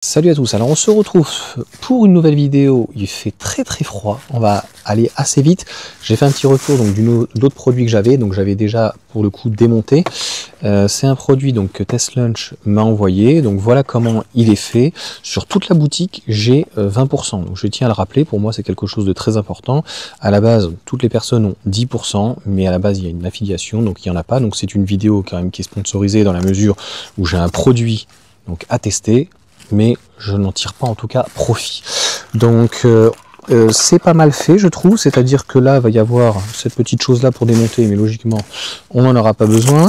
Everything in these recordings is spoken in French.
Salut à tous, alors on se retrouve pour une nouvelle vidéo. Il fait très froid, on va aller assez vite. J'ai fait un petit retour donc d'autres produits que j'avais, donc j'avais déjà pour le coup démonté. C'est un produit donc que Test Lunch m'a envoyé, donc voilà comment il est fait. Sur toute la boutique j'ai 20%, donc je tiens à le rappeler, pour moi c'est quelque chose de très important. À la base toutes les personnes ont 10%, mais à la base il y a une affiliation, donc il n'y en a pas, donc c'est une vidéo quand même qui est sponsorisée dans la mesure où j'ai un produit donc à tester, mais je n'en tire pas en tout cas profit. Donc c'est pas mal fait je trouve, c'est-à-dire que là il va y avoir cette petite chose là pour démonter, mais logiquement on n'en aura pas besoin.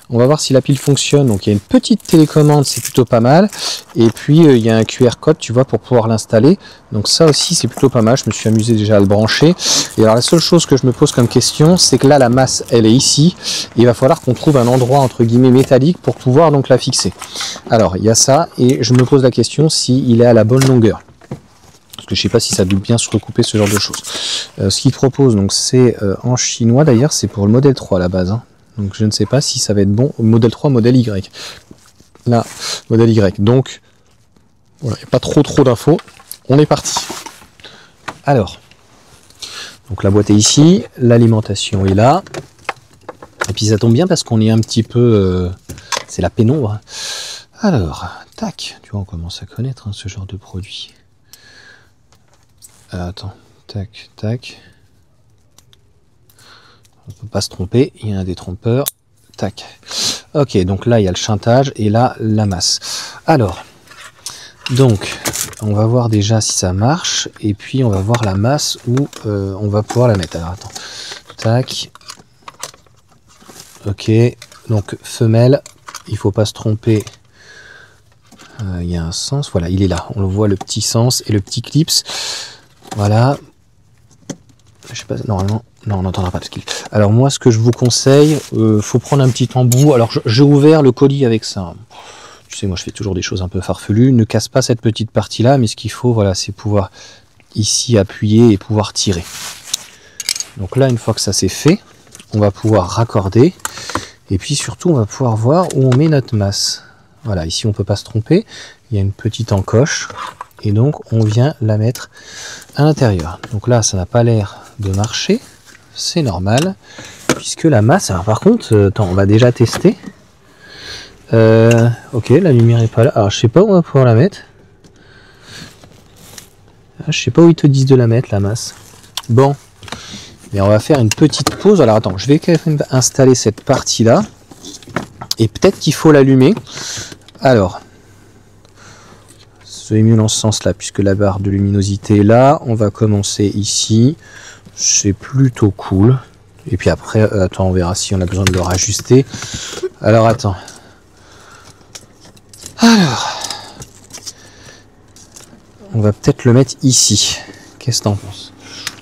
On va voir si la pile fonctionne, donc il y a une petite télécommande, c'est plutôt pas mal, et puis il y a un QR code tu vois pour pouvoir l'installer, donc ça aussi c'est plutôt pas mal, je me suis amusé déjà à le brancher. Et alors la seule chose que je me pose comme question, c'est que là la masse elle est ici, et il va falloir qu'on trouve un endroit entre guillemets métallique pour pouvoir donc la fixer. Alors il y a ça, et je me pose la question s'il est à la bonne longueur, parce que je sais pas si ça doit bien se recouper, ce genre de choses. Ce qu'il propose donc c'est en chinois, d'ailleurs c'est pour le modèle 3 à la base, hein. Donc je ne sais pas si ça va être bon au modèle 3, modèle Y. Là, modèle Y. Donc, voilà, il n'y a pas trop d'infos. On est parti. Alors, donc la boîte est ici, l'alimentation est là. Et puis ça tombe bien parce qu'on est un petit peu... c'est la pénombre. Alors, tac. Tu vois, on commence à connaître hein, ce genre de produit. Attends, tac, tac. On ne peut pas se tromper, il y a un détrompeur. Tac. Ok, donc là il y a le chantage et là la masse. Alors, donc on va voir déjà si ça marche et puis on va voir la masse où on va pouvoir la mettre. Alors attends, tac. Ok, donc femelle, il faut pas se tromper. Il y a un sens, voilà, il est là. On le voit, le petit sens et le petit clips. Voilà. Je sais pas, normalement. Non, on n'entendra pas parce qu'il... Alors moi, ce que je vous conseille, faut prendre un petit embout. Alors j'ai ouvert le colis avec ça. Tu sais, moi je fais toujours des choses un peu farfelues. Ne casse pas cette petite partie-là, mais ce qu'il faut, voilà, c'est pouvoir ici appuyer et pouvoir tirer. Donc là, une fois que ça c'est fait, on va pouvoir raccorder. Et puis surtout, on va pouvoir voir où on met notre masse. Voilà, ici on peut pas se tromper. Il y a une petite encoche. Et donc, on vient la mettre à l'intérieur. Donc là, ça n'a pas l'air de marcher. C'est normal, puisque la masse, alors par contre, attends, on va déjà tester. Ok, la lumière est pas là. Alors je sais pas où on va pouvoir la mettre. Je sais pas où ils te disent de la mettre, la masse. Bon, mais on va faire une petite pause. Alors attends, je vais quand même installer cette partie-là. Et peut-être qu'il faut l'allumer. Alors, c'est mieux dans ce sens-là, puisque la barre de luminosité est là. On va commencer ici. C'est plutôt cool. Et puis après, attends, on verra si on a besoin de le rajuster. Alors, attends. Alors, on va peut-être le mettre ici. Qu'est-ce que t'en penses?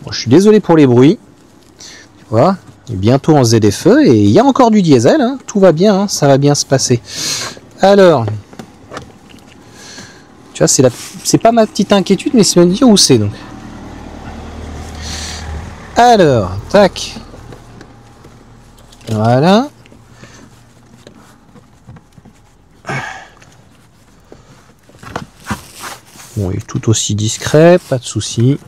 Bon, je suis désolé pour les bruits. Tu vois, bientôt on faisait des feux et il y a encore du diesel. Hein. Tout va bien, hein, ça va bien se passer. Alors, tu vois, c'est pas ma petite inquiétude, mais c'est me dire où c'est donc. Alors, tac. Voilà. Bon, il est tout aussi discret, pas de souci.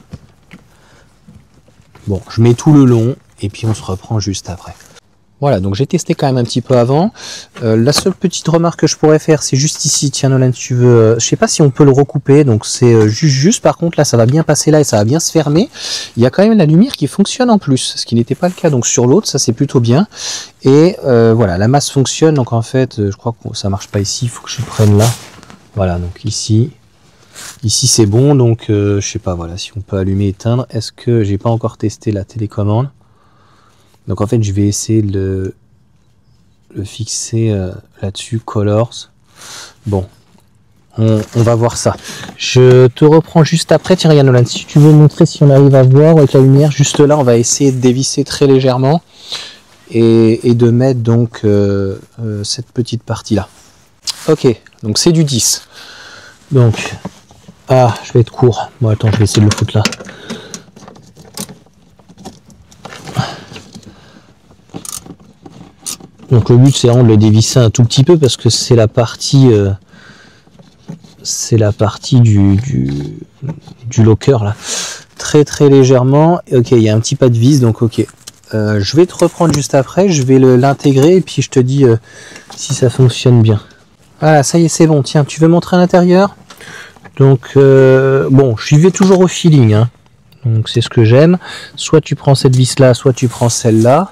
Bon, je mets tout le long et puis on se reprend juste après. Voilà, donc j'ai testé quand même un petit peu avant. La seule petite remarque que je pourrais faire, c'est juste ici. Tiens Nolan, si tu veux, je sais pas si on peut le recouper, donc c'est juste. Par contre, là, ça va bien passer là et ça va bien se fermer. Il y a quand même la lumière qui fonctionne en plus, ce qui n'était pas le cas donc sur l'autre. Ça, c'est plutôt bien. Et voilà, la masse fonctionne. Donc en fait, je crois que ça marche pas ici. Il faut que je prenne là. Voilà, donc ici. Ici, c'est bon. Donc je sais pas. Voilà, si on peut allumer, éteindre. Est-ce que j'ai pas encore testé la télécommande? Donc en fait je vais essayer de le fixer là-dessus, colors. Bon, on va voir ça. Je te reprends juste après. Tiens, regarde Nolan, si tu veux montrer si on arrive à voir avec la lumière, juste là, on va essayer de dévisser très légèrement et de mettre donc cette petite partie-là. Ok, donc c'est du 10. Donc, ah, je vais être court. Bon, attends, je vais essayer de le foutre là. Donc le but c'est vraiment de le dévisser un tout petit peu parce que c'est la partie c'est la partie du locker là. Très très légèrement. Ok, il y a un petit pas de vis, donc ok. Je vais te reprendre juste après, je vais l'intégrer et puis je te dis si ça fonctionne bien. Voilà, ça y est, c'est bon. Tiens, tu veux montrer à l'intérieur? Donc, bon, j'y vais toujours au feeling, hein. Donc, c'est ce que j'aime. Soit tu prends cette vis-là, soit tu prends celle-là.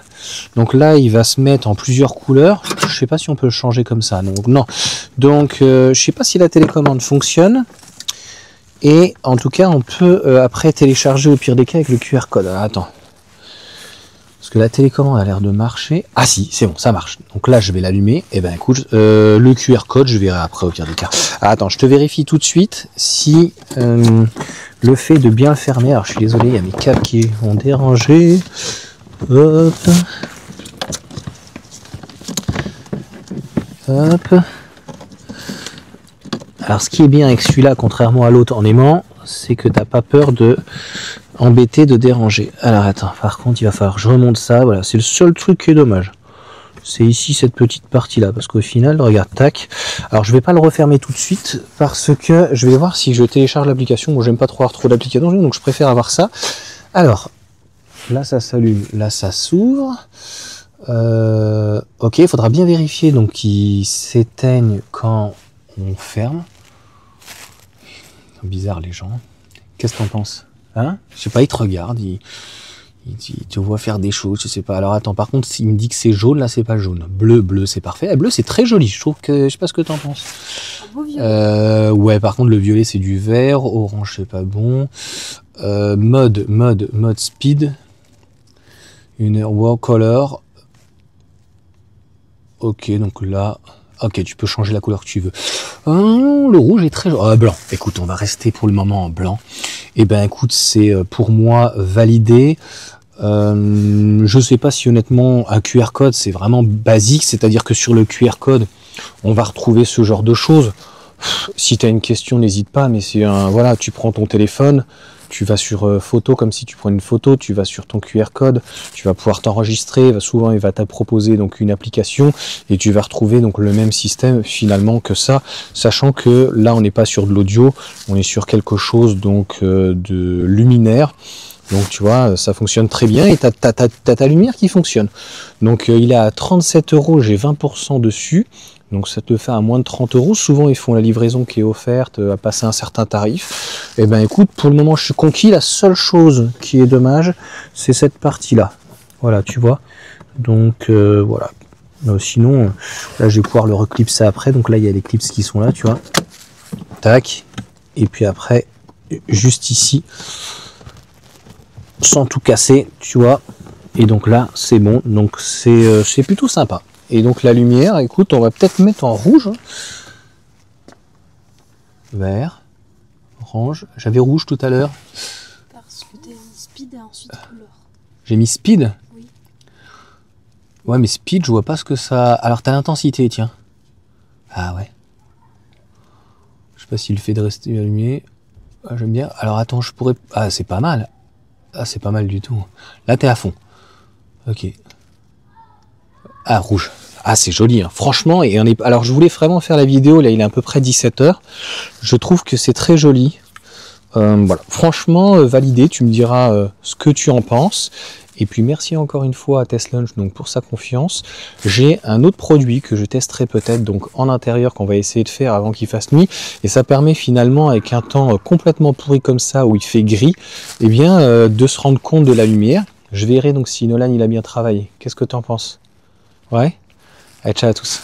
Donc là, il va se mettre en plusieurs couleurs. Je sais pas si on peut le changer comme ça. Donc, non. Donc, je sais pas si la télécommande fonctionne. Et en tout cas, on peut après télécharger au pire des cas avec le QR code. Alors, attends. Parce que la télécommande a l'air de marcher. Ah si, c'est bon, ça marche. Donc là, je vais l'allumer. Et ben écoute, le QR code, je verrai après au pire des cas. Ah, attends, je te vérifie tout de suite si le fait de bien le fermer. Alors je suis désolé, il y a mes câbles qui ont dérangé. Hop. Hop. Alors ce qui est bien avec celui-là, contrairement à l'autre en aimant, c'est que t'as pas peur de embêter, de déranger. Alors attends, par contre il va falloir que je remonte ça, voilà, c'est le seul truc qui est dommage. C'est ici cette petite partie là, parce qu'au final, regarde, tac. Alors je vais pas le refermer tout de suite, parce que je vais voir si je télécharge l'application. Moi j'aime pas trop avoir trop d'applications, donc je préfère avoir ça. Alors, là ça s'allume, là ça s'ouvre. Ok, il faudra bien vérifier donc qu'il s'éteigne quand on ferme. Bizarre les gens. Qu'est-ce que t'en penses? Hein? Je sais pas, il te regarde, il te voit faire des choses, je sais pas. Alors attends, par contre, s'il me dit que c'est jaune, là c'est pas jaune. Bleu, c'est parfait. Ah, bleu, c'est très joli. Je trouve que, je sais pas ce que t'en penses. Un beau violet. Ouais, par contre, le violet c'est du vert, orange c'est pas bon. Mode speed. Une wow color. Ok, donc là. Ok, tu peux changer la couleur que tu veux. Le rouge est très joli. Blanc. Écoute, on va rester pour le moment en blanc. Et ben écoute, c'est pour moi validé. Je sais pas si honnêtement un QR code c'est vraiment basique, c'est-à-dire que sur le QR code on va retrouver ce genre de choses. Si tu as une question, n'hésite pas, mais c'est un voilà, tu prends ton téléphone, tu vas sur photo comme si tu prends une photo, tu vas sur ton QR code, tu vas pouvoir t'enregistrer, souvent il va te proposer donc une application et tu vas retrouver donc le même système finalement que ça, sachant que là on n'est pas sur de l'audio, on est sur quelque chose donc de luminaire. Donc tu vois, ça fonctionne très bien et t'as ta lumière qui fonctionne. Donc il est à 37 €, j'ai 20% dessus. Donc ça te fait à moins de 30 €. Souvent ils font la livraison qui est offerte à passer un certain tarif. Et ben écoute, pour le moment je suis conquis. La seule chose qui est dommage, c'est cette partie-là. Voilà, tu vois. Donc voilà. Sinon, là je vais pouvoir le reclipser après. Donc là il y a les clips qui sont là, tu vois. Tac. Et puis après, juste ici, sans tout casser, tu vois. Et donc là c'est bon. Donc c'est plutôt sympa. Et donc la lumière, écoute, on va peut-être mettre en rouge. Hein. Vert, orange. J'avais rouge tout à l'heure. Parce que t'as mis speed et ensuite couleur. J'ai mis speed? Oui. Ouais, mais speed, je vois pas ce que ça... Alors t'as l'intensité, tiens. Ah ouais. Je sais pas si le fait de rester allumé. Ah, j'aime bien. Alors attends, je pourrais... Ah, c'est pas mal. Ah, c'est pas mal du tout. Là, t'es à fond. Ok. Ah, rouge. Ah, c'est joli, hein. Franchement. Et on est... Alors, je voulais vraiment faire la vidéo. Là, il est à peu près 17 h. Je trouve que c'est très joli. Voilà. Franchement, validé. Tu me diras ce que tu en penses. Et puis, merci encore une fois à TestLunch donc, pour sa confiance. J'ai un autre produit que je testerai peut-être donc en intérieur qu'on va essayer de faire avant qu'il fasse nuit. Et ça permet finalement, avec un temps complètement pourri comme ça, où il fait gris, eh bien, de se rendre compte de la lumière. Je verrai donc si Nolan il a bien travaillé. Qu'est-ce que tu en penses? Ouais. Allez, ciao à tous.